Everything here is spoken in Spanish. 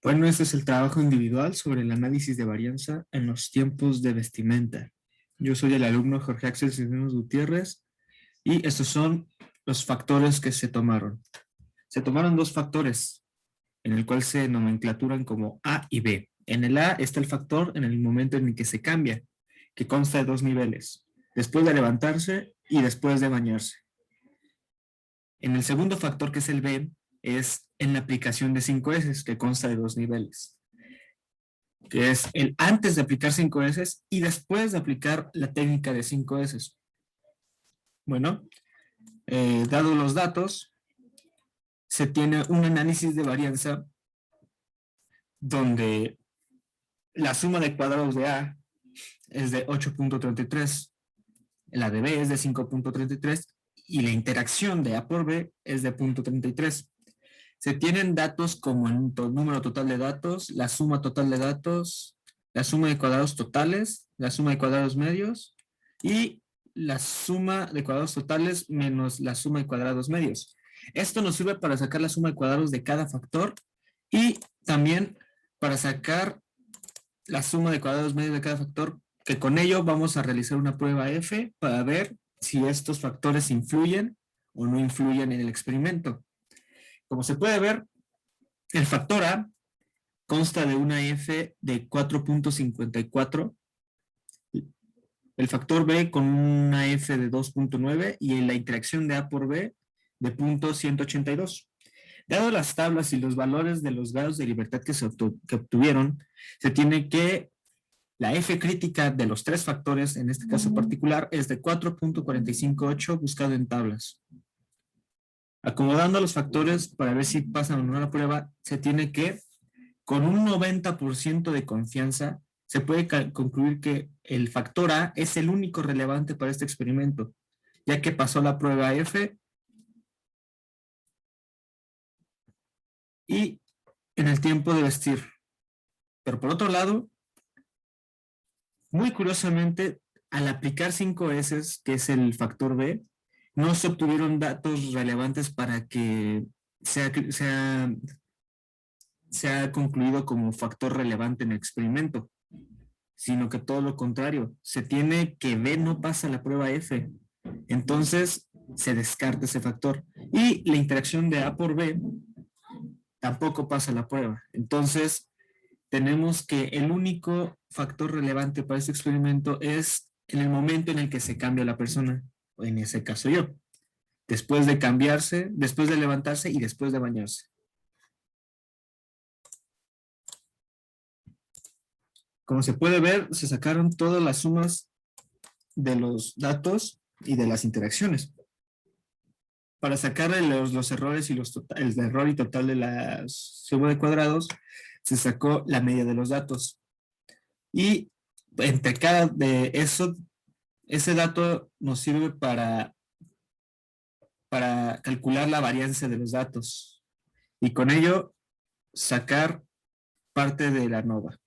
Bueno, este es el trabajo individual sobre el análisis de varianza en los tiempos de vestimenta. Yo soy el alumno Jorge Axel Cisneros Gutiérrez y estos son los factores que se tomaron. Se tomaron dos factores en el cual se nomenclaturan como A y B. En el A está el factor en el momento en el que se cambia, que consta de dos niveles, después de levantarse y después de bañarse. En el segundo factor, que es el B, es en la aplicación de 5S, que consta de dos niveles, que es el antes de aplicar 5S y después de aplicar la técnica de 5S. Bueno, dado los datos, se tiene un análisis de varianza donde la suma de cuadrados de A es de 8.33, la de B es de 5.33 y la interacción de A por B es de 0.33. Se tienen datos como el número total de datos, la suma total de datos, la suma de cuadrados totales, la suma de cuadrados medios y la suma de cuadrados totales menos la suma de cuadrados medios. Esto nos sirve para sacar la suma de cuadrados de cada factor y también para sacar la suma de cuadrados medios de cada factor, que con ello vamos a realizar una prueba F para ver si estos factores influyen o no influyen en el experimento. Como se puede ver, el factor A consta de una F de 4.54, el factor B con una F de 2.9 y en la interacción de A por B de 0.182. Dado las tablas y los valores de los grados de libertad que obtuvieron, se tiene que la F crítica de los tres factores, en este caso particular, es de 4.458 buscado en tablas. Acomodando los factores para ver si pasan o no la prueba, se tiene que, con un 90% de confianza, se puede concluir que el factor A es el único relevante para este experimento, ya que pasó la prueba F y en el tiempo de vestir. Pero por otro lado, muy curiosamente, al aplicar 5S, que es el factor B, no se obtuvieron datos relevantes para que sea concluido como factor relevante en el experimento, sino que todo lo contrario, se tiene que B no pasa la prueba F, entonces se descarta ese factor. Y la interacción de A por B tampoco pasa la prueba. Entonces, tenemos que el único factor relevante para este experimento es en el momento en el que se cambia la persona, o en ese caso yo, después de cambiarse, después de levantarse y después de bañarse. Como se puede ver, se sacaron todas las sumas de los datos y de las interacciones. Para sacar los errores y el error y total de la suma de cuadrados, se sacó la media de los datos. Y entre cada de eso, ese dato nos sirve para calcular la varianza de los datos y con ello sacar parte de la ANOVA.